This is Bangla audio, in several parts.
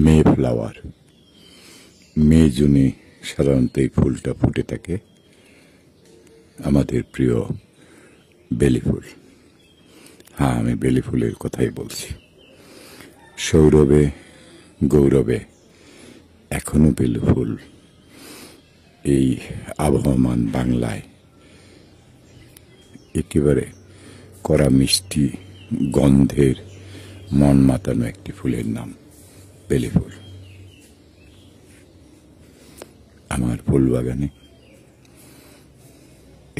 মে ফ্লাওয়ার। মে জুনে সাধারণত এই ফুলটা ফুটে থাকে, আমাদের প্রিয় বেলি ফুল। হ্যাঁ, আমি বেলি ফুলের কথাই বলছি। সৌরভে গৌরবে এখনো বেলি ফুল এই আবহমান বাংলায় একেবারে কড়া মিষ্টি গন্ধের মন মাতানো একটি ফুলের নাম বেলি ফুল। আমার ফুল বাগানে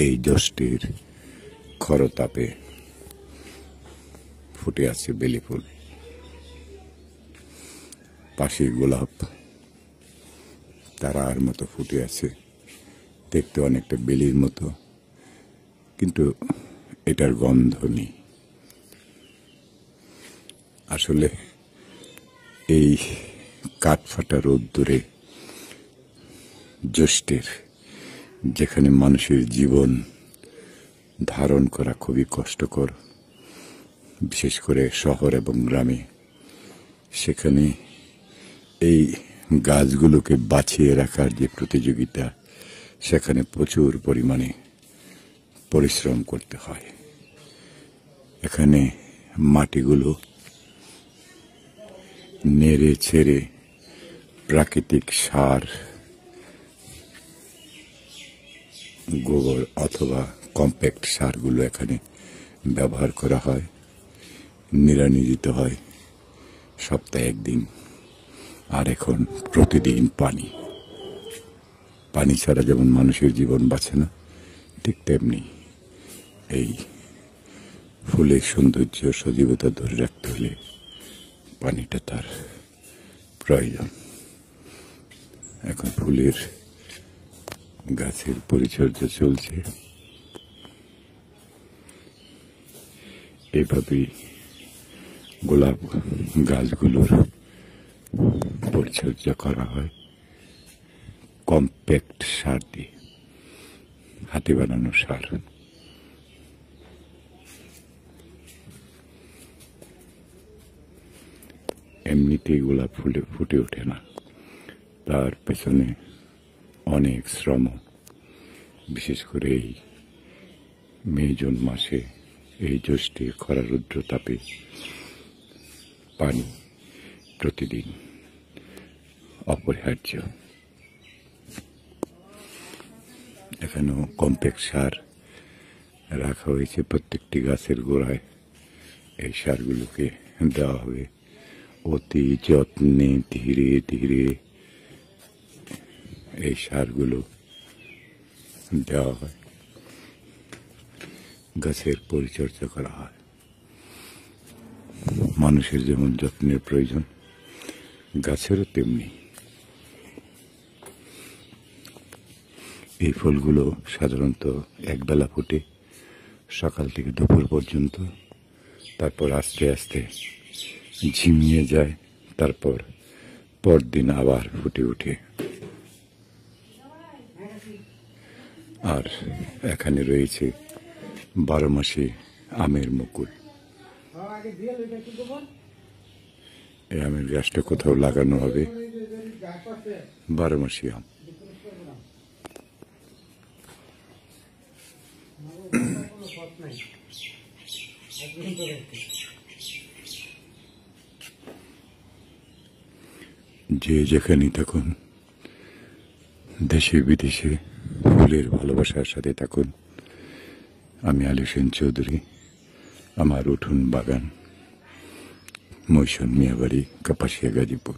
এই জ্যৈষ্ঠের খরতাপে ফুটে আছে বেলি ফুল। পাশে গোলাপ তারার মতো ফুটে আছে, দেখতে অনেকটা বেলির মতো, কিন্তু এটার গন্ধ নেই। আসলে এই কাঠফাটা রোদ্দুরে জ্যৈষ্ঠের, যেখানে মানুষের জীবন ধারণ করা খুবই কষ্টকর, বিশেষ করে শহর এবং গ্রামে, সেখানে এই গাছগুলোকে বাঁচিয়ে রাখার যে প্রতিযোগিতা, সেখানে প্রচুর পরিমাণে পরিশ্রম করতে হয়। এখানে মাটিগুলো নেড়ে ছেড়ে প্রাকৃতিক সার, গোবর অথবা কম্প্যাক্ট সারগুলো এখানে ব্যবহার করা হয়। নিড়ানি দিতে হয় সপ্তাহে একদিন। আর এখন প্রতিদিন পানি। পানি ছাড়া যেমন মানুষের জীবন বাঁচে না, ঠিক তেমনি এই ফুলের সৌন্দর্য সজীবতা ধরে রাখতে হলে পানিটা তার প্রয়োজন। এখন ফুলের গাছের পরিচর্যা চলছে। এভাবেই গোলাপ গাছগুলোর পরিচর্যা করা হয় কম্প্যাক্ট সার দিয়ে, হাতে বানানো সার। এমনিতেই গোলাপ ফুলে ফুটে ওঠে না, তার পেছনে অনেক শ্রম। বিশেষ করে এই মে জুন মাসে এই জ্যৈষ্ঠের খরা রুদ্র তাপে পানি প্রতিদিন অপরিহার্য। এখানেও কম্প্যাক্ট সার রাখা হয়েছে প্রত্যেকটি গাছের গোড়ায়। এই সারগুলোকে দেওয়া হবে অতি যত্নে, ধীরে ধীরে এই সারগুলো দেওয়া হয়, গাছের পরিচর্যা করা হয়। মানুষের যেমন যত্নের প্রয়োজন, গাছেরও তেমনি। এই ফুলগুলো সাধারণত একবেলা ফুটে, সকাল থেকে দুপুর পর্যন্ত, তারপর আস্তে আস্তে ঝিমিয়ে যায়, তারপর পরদিন আবার ফুটে ওঠে। আর এখানে রয়েছে 12 মাসে আমের মুকুল। এই আমের গাছটা কোথাও লাগানো হবে, 12 মাসি আম। যে যেখানেই থাকুন, দেশে বিদেশে ফুলের ভালোবাসার সাথে থাকুন। আমি আলী হোসেন চৌধুরী, আমার উঠোন বাগান, মৈশন মিয়াবাড়ি, কাপাসিয়া, গাজীপুর।